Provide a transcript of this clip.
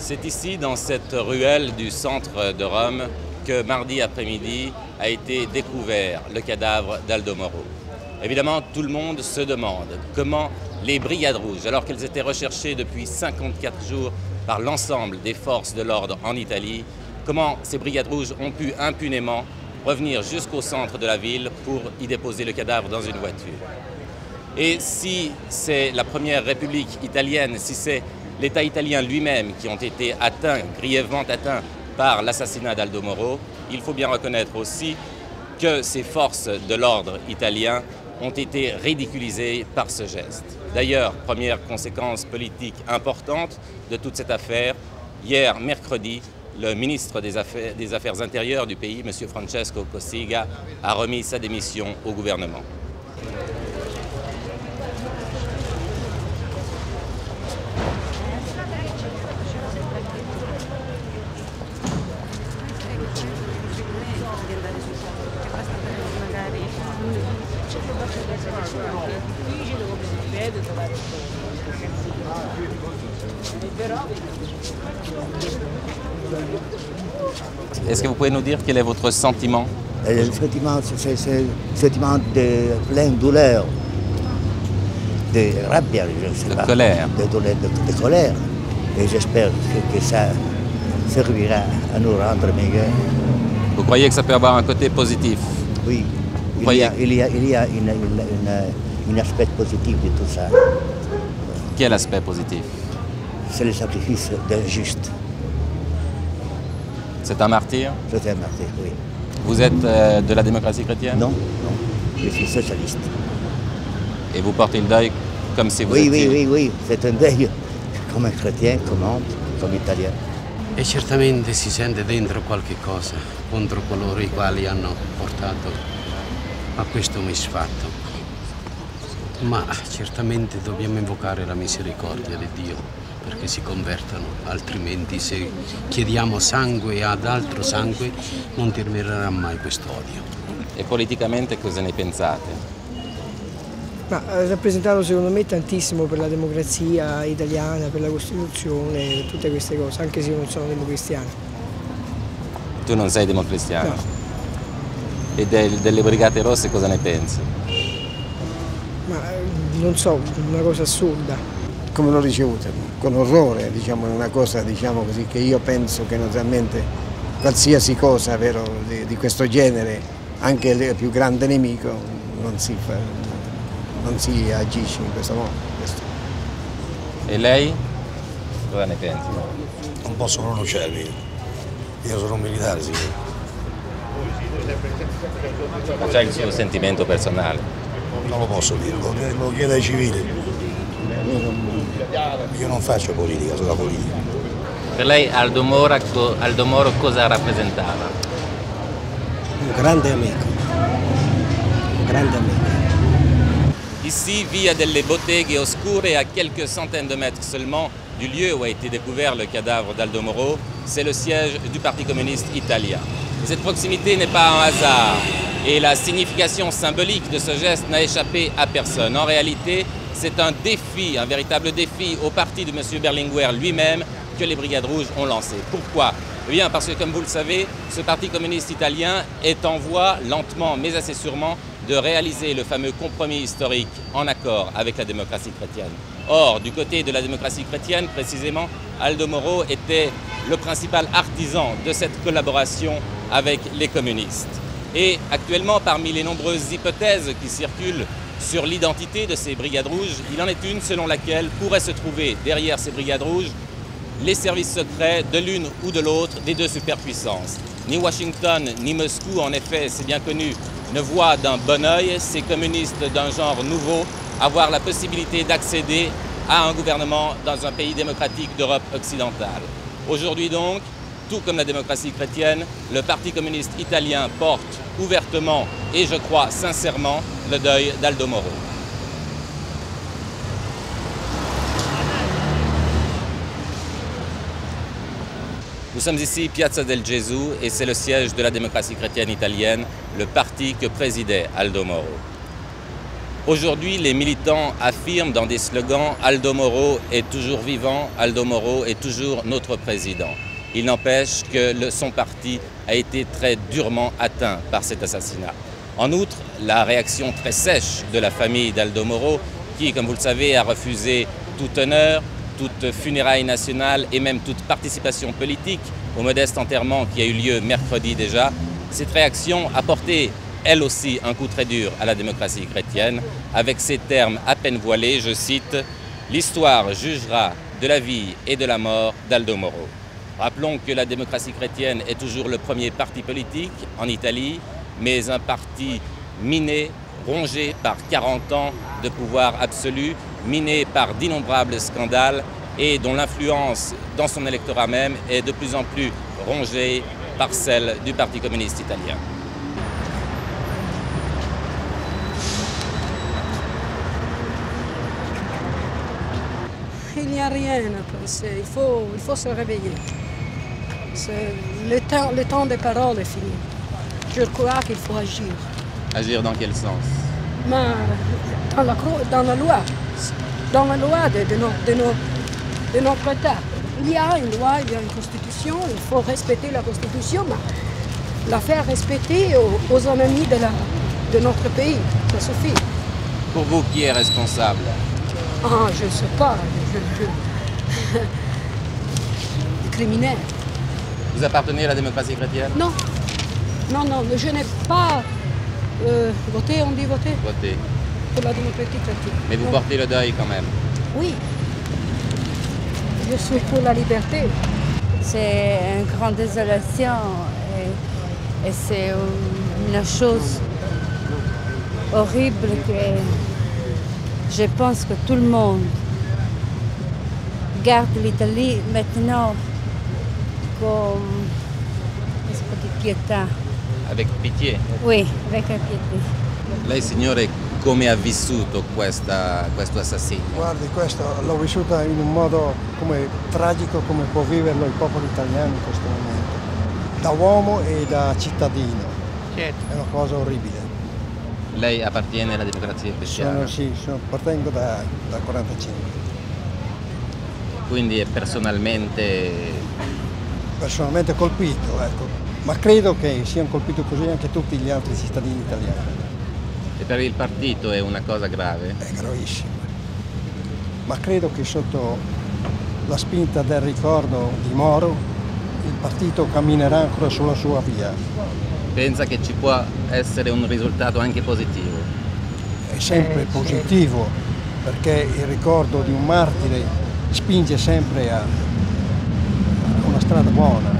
C'est ici, dans cette ruelle du centre de Rome, que mardi après-midi a été découvert le cadavre d'Aldo Moro. Évidemment, tout le monde se demande comment les Brigades Rouges, alors qu'elles étaient recherchées depuis 54 jours par l'ensemble des forces de l'ordre en Italie, comment ces Brigades Rouges ont pu impunément revenir jusqu'au centre de la ville pour y déposer le cadavre dans une voiture. Et si c'est la Première République italienne, si c'est l'État italien lui-même qui ont été atteints, grièvement atteints par l'assassinat d'Aldo Moro, il faut bien reconnaître aussi que ces forces de l'ordre italien ont été ridiculisées par ce geste. D'ailleurs, première conséquence politique importante de toute cette affaire, hier mercredi, le ministre des Affaires intérieures du pays, M. Francesco Cossiga, a remis sa démission au gouvernement. Est-ce que vous pouvez nous dire quel est votre sentiment? Le sentiment, c'est un sentiment de pleine douleur, de rabbia, je sais pas, colère. De colère. Et j'espère que ça servira à nous rendre meilleurs. Vous croyez que ça peut avoir un côté positif? Oui, il y a un aspect positif de tout ça. Quel aspect positif? C'est le sacrifice d'un juste. C'est un martyr? C'est un martyr, oui. Vous êtes de la démocratie chrétienne? Non, non, je suis socialiste. Et vous portez le deuil comme si vous étiez... Oui, c'est un deuil come chrétien, come italien. E certamente si sente dentro qualche cosa contro coloro i quali hanno portato a questo misfatto. Ma certamente dobbiamo invocare la misericordia di Dio perché si convertano, altrimenti se chiediamo sangue ad altro sangue non terminerà mai questo odio. E politicamente cosa ne pensate? Ma ha rappresentato secondo me tantissimo per la democrazia italiana, per la Costituzione, tutte queste cose, anche se io non sono democristiano. Tu non sei democristiano? No. E delle Brigate Rosse cosa ne pensi? Ma non so, una cosa assurda. Come l'ho ricevuta? Con orrore, diciamo, è una cosa, diciamo così, che io penso che naturalmente qualsiasi cosa, vero, di questo genere, anche il più grande nemico, non si agisce in questo modo. E lei? Cosa ne pensi? Non posso pronunciarmi, io sono un militare, sì. Ma c'è il suo sentimento personale? Non lo posso dire, lo chiedo ai civili. Io non faccio politica, sono la politica. Per lei Aldo Moro cosa rappresentava? Un grande amico, un grande amico. Ici, via delle Botteghe Oscure, à quelques centaines de mètres seulement du lieu où a été découvert le cadavre d'Aldo Moro, c'est le siège du Parti communiste italien. Cette proximité n'est pas un hasard et la signification symbolique de ce geste n'a échappé à personne. En réalité, c'est un défi, un véritable défi au parti de M. Berlinguer lui-même que les Brigades Rouges ont lancé. Pourquoi? Eh bien parce que, comme vous le savez, ce Parti communiste italien est en voie, lentement mais assez sûrement, de réaliser le fameux compromis historique en accord avec la démocratie chrétienne. Or, du côté de la démocratie chrétienne, précisément, Aldo Moro était le principal artisan de cette collaboration avec les communistes. Et actuellement, parmi les nombreuses hypothèses qui circulent sur l'identité de ces Brigades Rouges, il en est une selon laquelle pourraient se trouver derrière ces Brigades Rouges les services secrets de l'une ou de l'autre des deux superpuissances. Ni Washington ni Moscou, en effet, c'est bien connu, ne voient d'un bon œil ces communistes d'un genre nouveau avoir la possibilité d'accéder à un gouvernement dans un pays démocratique d'Europe occidentale. Aujourd'hui donc, tout comme la démocratie chrétienne, le Parti communiste italien porte ouvertement et je crois sincèrement le deuil d'Aldo Moro. Nous sommes ici, Piazza del Gesù, et c'est le siège de la démocratie chrétienne italienne, le parti que présidait Aldo Moro. Aujourd'hui, les militants affirment dans des slogans « Aldo Moro est toujours vivant, Aldo Moro est toujours notre président ». Il n'empêche que son parti a été très durement atteint par cet assassinat. En outre, la réaction très sèche de la famille d'Aldo Moro, qui, comme vous le savez, a refusé tout honneur, toute funéraille nationale et même toute participation politique au modeste enterrement qui a eu lieu mercredi déjà, cette réaction a porté elle aussi un coup très dur à la démocratie chrétienne, avec ces termes à peine voilés, je cite, « L'histoire jugera de la vie et de la mort d'Aldo Moro ». Rappelons que la démocratie chrétienne est toujours le premier parti politique en Italie, mais un parti miné, rongé par 40 ans de pouvoir absolu, miné par d'innombrables scandales et dont l'influence dans son électorat même est de plus en plus rongée par celle du Parti communiste italien. Il n'y a rien à penser, il faut se réveiller. Le temps des paroles est fini. Je crois qu'il faut agir. Agir dans quel sens? Mais dans la loi de notre État. Il y a une loi, il y a une constitution, il faut respecter la constitution, mais la faire respecter aux ennemis de notre pays, ça suffit. Pour vous, qui est responsable? Ah, je ne sais pas. Les criminels. Vous appartenez à la démocratie chrétienne? Non. Non, je n'ai pas voté, on dit voter? Voté. Pour la démocratie chrétienne. Mais vous portez le deuil quand même? Oui. Je suis pour la liberté. C'est une grande désolation et c'est une chose horrible que je pense que tout le monde garde l'Italie maintenant comme pietà. Avec pitié? Oui, avec pietà. Lei, signore, come ha vissuto questo assassinio? Guardi, questo l'ho vissuta in un modo come tragico come può viverlo il popolo italiano in questo momento, da uomo e da cittadino. Certo. È una cosa orribile. Lei appartiene alla democrazia cristiana? Appartengo da 45. Quindi è personalmente colpito, ecco. Ma credo che siano colpiti così anche tutti gli altri cittadini italiani. E per il partito è una cosa grave? È gravissima. Ma credo che sotto la spinta del ricordo di Moro il partito camminerà ancora sulla sua via. Pensa che ci può essere un risultato anche positivo? È sempre positivo, perché il ricordo di un martire spinge sempre a una strada buona.